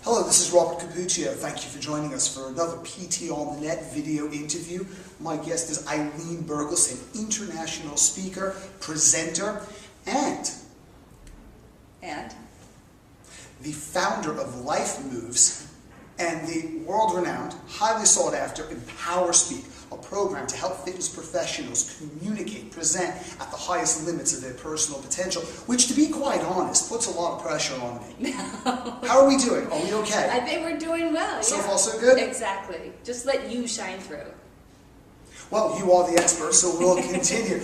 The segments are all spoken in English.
Hello, this is Robert Capuccio. Thank you for joining us for another PT on the Net video interview. My guest is Ilene Bergelson, international speaker, presenter, and the founder of Life Moves and the world-renowned, highly sought-after Empower Speak, a program to help fitness professionals communicate, present at the highest limits of their personal potential, which, to be quite honest, puts a lot of pressure on me. How are we doing? Are we okay? I think we're doing well. So yeah. far, so good? Exactly. Just let you shine through. Well, you are the expert, so we'll continue.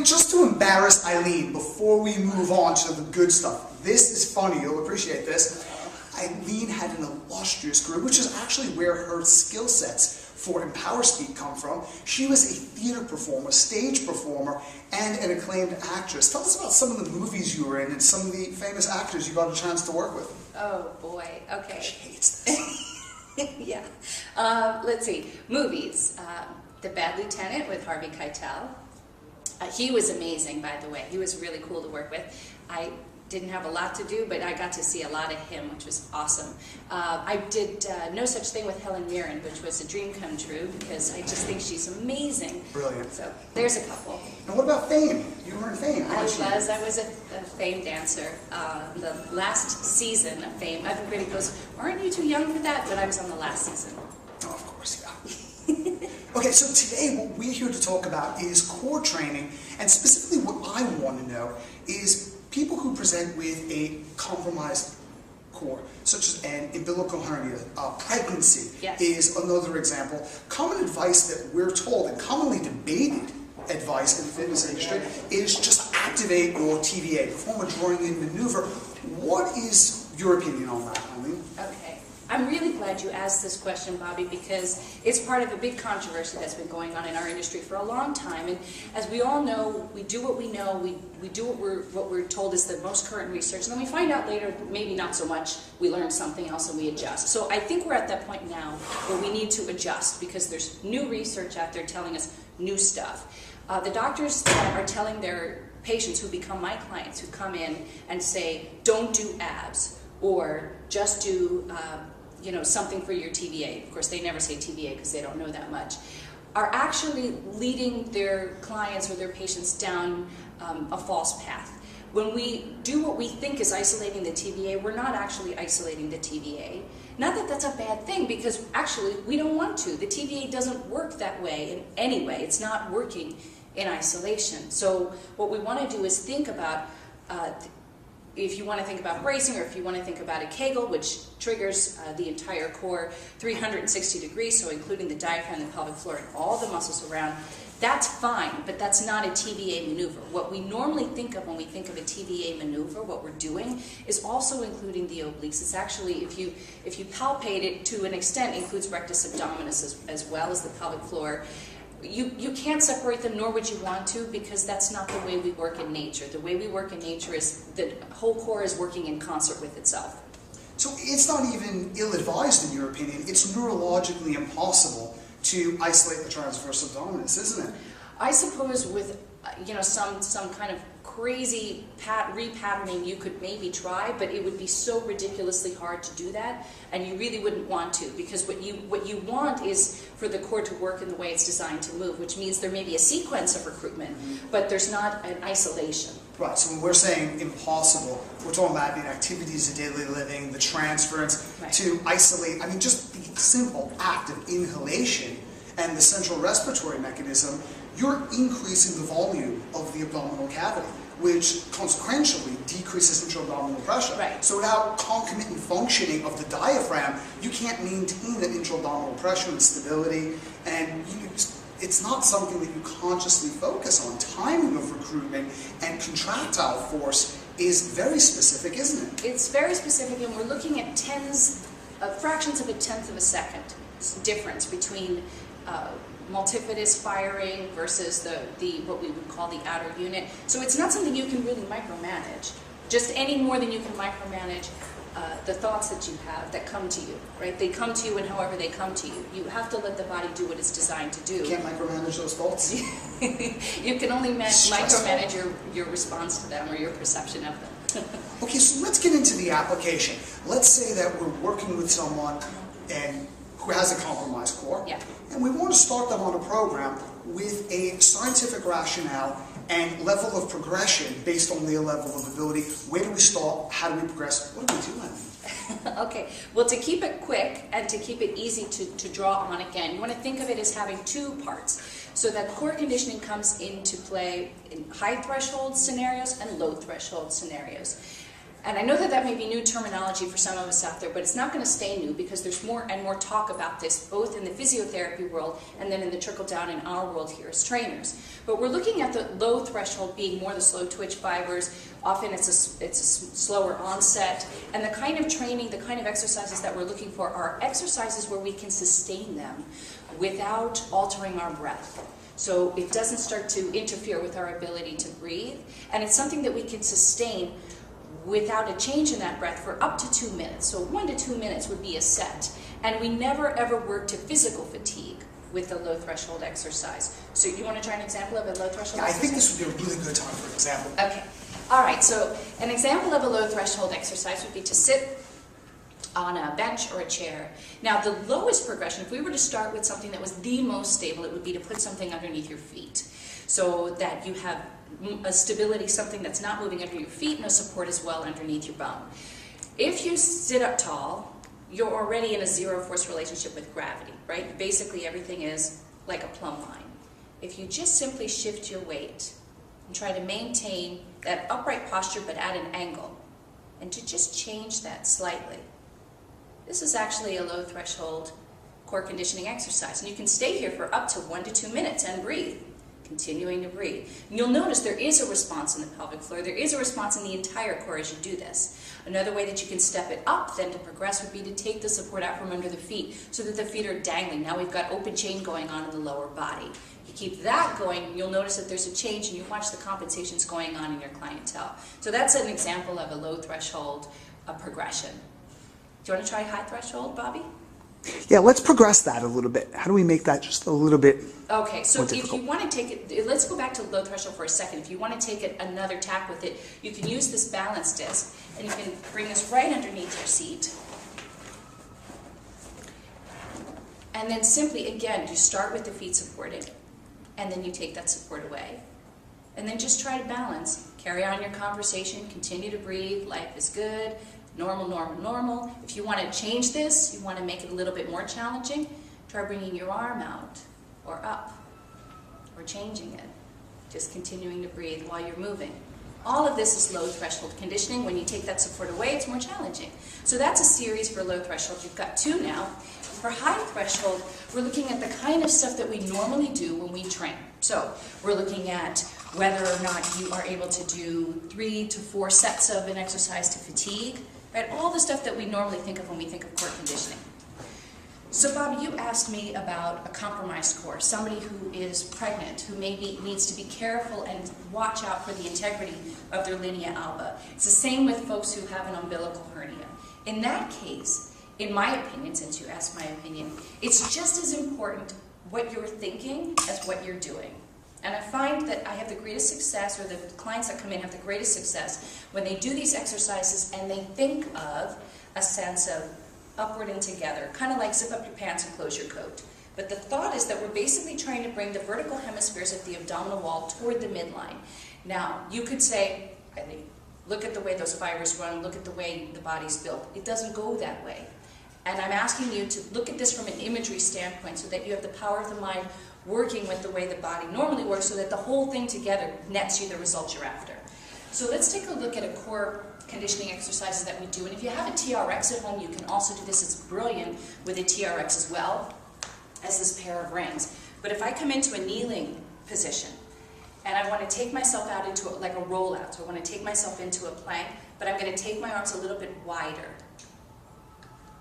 Just to embarrass Ilene before we move on to the good stuff. This is funny. You'll appreciate this. Ilene had an illustrious career, which is actually where her skill sets for Empower Speak come from. She was a theater performer, stage performer, and an acclaimed actress. Tell us about some of the movies you were in and some of the famous actors you got a chance to work with. Oh boy, okay. She hates this. Yeah. Let's see. Movies. The Bad Lieutenant with Harvey Keitel. He was amazing, by the way. He was really cool to work with. I didn't have a lot to do, but I got to see a lot of him, which was awesome. I did No Such Thing with Helen Mirren, which was a dream come true, because I just think she's amazing. Brilliant. So there's a couple. And what about Fame? You were in Fame, I weren't you? was a Fame dancer. The last season of Fame, everybody goes, aren't you too young for that? But I was on the last season. Oh, of course, yeah. Okay, so today what we're here to talk about is core training, and specifically what I want to know is people who present with a compromised core, such as an umbilical hernia, pregnancy Yes. is another example. Common advice that we're told, and commonly debated advice in the fitness industry, is just activate your TVA, perform a drawing-in maneuver. What is your opinion on that, Ilene? Okay. I'm really glad you asked this question, Bobby, because it's part of a big controversy that's been going on in our industry for a long time. And as we all know, we do what we know, we do what we're told is the most current research, and then we find out later, maybe not so much, we learn something else and we adjust. So I think we're at that point now where we need to adjust because there's new research out there telling us new stuff. The doctors that are telling their patients who become my clients, who come in and say, don't do abs, or just do something for your TVA. Of course, they never say TVA because they don't know that much. Are actually leading their clients or their patients down a false path. When we do what we think is isolating the TVA, we're not actually isolating the TVA. Not that that's a bad thing, because actually we don't want to. The TVA doesn't work that way in any way. It's not working in isolation. So what we want to do is think about if you want to think about bracing, or if you want to think about a Kegel, which triggers the entire core 360 degrees, so including the diaphragm, the pelvic floor, and all the muscles around, that's fine, but that's not a TVA maneuver. What we normally think of when we think of a TVA maneuver, what we're doing, is also including the obliques. It's actually, if you palpate it to an extent, includes rectus abdominis as well as the pelvic floor. You can't separate them, nor would you want to, because that's not the way we work in nature. The way we work in nature is the whole core is working in concert with itself. So it's not even ill-advised in your opinion, it's neurologically impossible to isolate the transverse abdominis, isn't it? I suppose with some kind of crazy repatterning you could maybe try, but it would be so ridiculously hard to do that, and you really wouldn't want to, because what you want is for the core to work in the way it's designed to move, which means there may be a sequence of recruitment, but there's not an isolation. Right, so when we're saying impossible, we're talking about in activities of daily living, the transference, right, to isolate, I mean just the simple act of inhalation and the central respiratory mechanism, you're increasing the volume of the abdominal cavity, which consequentially decreases intra-abdominal pressure. Right. So without concomitant functioning of the diaphragm, you can't maintain that intra-abdominal pressure and stability, and it's not something that you consciously focus on. Timing of recruitment and contractile force is very specific, isn't it? It's very specific, and we're looking at fractions of a tenth of a second difference between multifidus firing versus the what we would call the outer unit. So it's not something you can really micromanage, just any more than you can micromanage the thoughts that you have that come to you, right? They come to you and however they come to you. You have to let the body do what it's designed to do. You can't micromanage those thoughts? You can only micromanage your response to them or your perception of them. Okay, so let's get into the application. Let's say that we're working with someone who has a compromised core, Yeah. and we want to start them on a program with a scientific rationale and level of progression based on their level of ability. Where do we start? How do we progress? What do we do, Ilene? Okay, well, to keep it quick and to keep it easy to draw on again, you want to think of it as having two parts. So that core conditioning comes into play in high threshold scenarios and low threshold scenarios. And I know that that may be new terminology for some of us out there, but it's not going to stay new because there's more and more talk about this, both in the physiotherapy world and then in the trickle down in our world here as trainers. But we're looking at the low threshold being more the slow twitch fibers. Often it's a slower onset. And the kind of training, the kind of exercises that we're looking for are exercises where we can sustain them without altering our breath. So it doesn't start to interfere with our ability to breathe. And it's something that we can sustain without a change in that breath for up to 2 minutes. So 1 to 2 minutes would be a set. And we never ever work to physical fatigue with a low threshold exercise. So you want to try an example of a low threshold Yeah, I exercise? think this would be a really good time for an example. Okay. All right, so an example of a low threshold exercise would be to sit on a bench or a chair. Now, the lowest progression, if we were to start with something that was the most stable, it would be to put something underneath your feet so that you have a stability, something that's not moving under your feet, no support as well underneath your bum. If you sit up tall, you're already in a zero force relationship with gravity, right? Basically, everything is like a plumb line. If you just simply shift your weight and try to maintain that upright posture but at an angle, and to just change that slightly, this is actually a low threshold core conditioning exercise. And you can stay here for up to 1 to 2 minutes and breathe, continuing to breathe. And you'll notice there is a response in the pelvic floor. There is a response in the entire core as you do this. Another way that you can step it up then to progress would be to take the support out from under the feet so that the feet are dangling. Now we've got open chain going on in the lower body. You keep that going, you'll notice that there's a change and you watch the compensations going on in your clientele. So that's an example of a low threshold progression. Do you want to try high threshold, Bobby? Yeah, let's progress that a little bit. How do we make that just a little bit Okay, so more if difficult? you want to take it, let's go back to low threshold for a second. If you want to take it another tack with it, you can use this balance disc and you can bring this right underneath your seat. And then simply, again, you start with the feet supported and then you take that support away. And then just try to balance. Carry on your conversation, continue to breathe, life is good. Normal, normal, normal. If you want to change this, you want to make it a little bit more challenging, try bringing your arm out or up or changing it. Just continuing to breathe while you're moving. All of this is low threshold conditioning. When you take that support away, it's more challenging. So that's a series for low threshold. You've got 2 now. For high threshold, we're looking at the kind of stuff that we normally do when we train. So we're looking at whether or not you are able to do 3 to 4 sets of an exercise to fatigue. Right? All the stuff that we normally think of when we think of core conditioning. So Bob, you asked me about a compromised core, somebody who is pregnant, who maybe needs to be careful and watch out for the integrity of their linea alba. It's the same with folks who have an umbilical hernia. In that case, in my opinion, since you asked my opinion, it's just as important what you're thinking as what you're doing. And I find that I have the greatest success, or the clients that come in have the greatest success, when they do these exercises and they think of a sense of upward and together, kind of like zip up your pants and close your coat. But the thought is that we're basically trying to bring the vertical hemispheres of the abdominal wall toward the midline. Now, you could say, look at the way those fibers run, look at the way the body's built. It doesn't go that way. And I'm asking you to look at this from an imagery standpoint so that you have the power of the mind working with the way the body normally works so that the whole thing together nets you the results you're after. So let's take a look at a core conditioning exercises that we do. And if you have a TRX at home, you can also do this. It's brilliant with a TRX as well as this pair of rings. But if I come into a kneeling position and I want to take myself out into like a rollout, so I want to take myself into a plank, but I'm going to take my arms a little bit wider.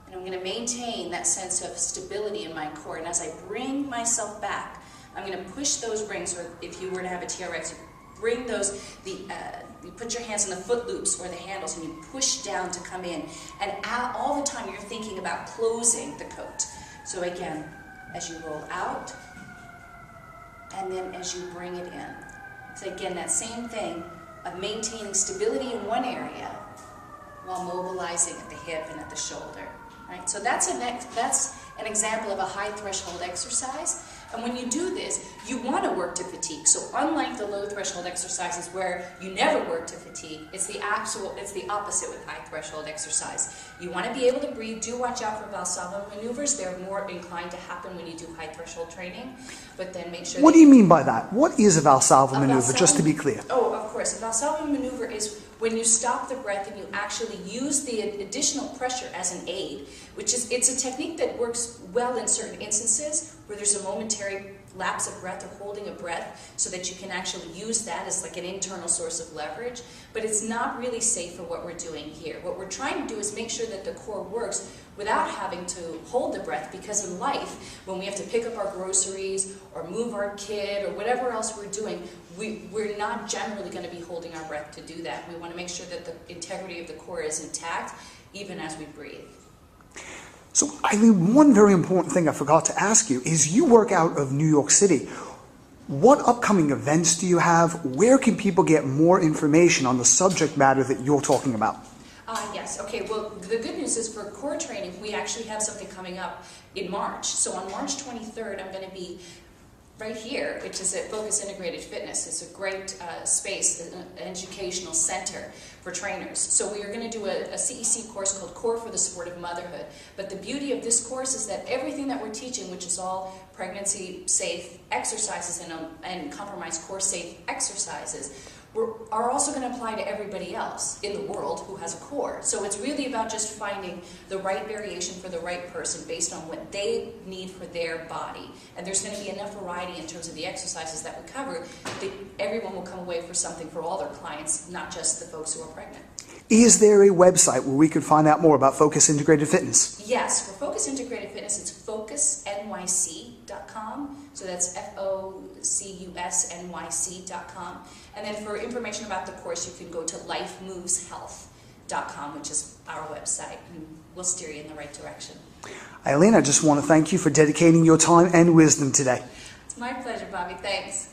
And I'm going to maintain that sense of stability in my core. And as I bring myself back, I'm going to push those rings, or if you were to have a TRX, you bring those, you put your hands in the foot loops or the handles and you push down to come in. And all the time you're thinking about closing the coat. So again, as you roll out, and then as you bring it in. So again, that same thing, of maintaining stability in one area while mobilizing at the hip and at the shoulder. Right? So that's an example of a high threshold exercise. And when you do this, you want to work to fatigue. So unlike the low threshold exercises where you never work to fatigue, it's the opposite with high threshold exercise. You want to be able to breathe. Do watch out for Valsalva maneuvers. They're more inclined to happen when you do high threshold training. But then make sure. What do you mean by that? What is a Valsalva maneuver, just to be clear? Oh, of course. A Valsalva maneuver is when you stop the breath and you actually use the additional pressure as an aid, it's a technique that works well in certain instances where there's a momentary lapse of breath or holding a breath so that you can actually use that as like an internal source of leverage, but it's not really safe for what we're doing here. What we're trying to do is make sure that the core works without having to hold the breath, because in life, when we have to pick up our groceries or move our kid or whatever else we're doing, we're not generally going to be holding our breath to do that. We want to make sure that the integrity of the core is intact even as we breathe. So, Ilene, one very important thing I forgot to ask you is you work out of New York City. What upcoming events do you have? Where can people get more information on the subject matter that you're talking about? Yes, okay, well, the good news is for core training, we actually have something coming up in March. So on March 23rd, I'm going to be right here, which is at Focus Integrated Fitness. It's a great space, an educational center for trainers. So we are going to do a CEC course called Core for the Sport of Motherhood. But the beauty of this course is that everything that we're teaching, which is all pregnancy-safe exercises and compromised core-safe exercises, are also going to apply to everybody else in the world who has a core. So it's really about just finding the right variation for the right person based on what they need for their body. And there's going to be enough variety in terms of the exercises that we cover that everyone will come away for something for all their clients, not just the folks who are pregnant. Is there a website where we can find out more about Focus Integrated Fitness? Yes, for Focus Integrated Fitness, it's focusnyc.com. So that's FOCUSNYC.com. And then for information about the course, you can go to lifemoveshealth.com, which is our website, and we'll steer you in the right direction. Ilene, I just want to thank you for dedicating your time and wisdom today. It's my pleasure, Bobby. Thanks.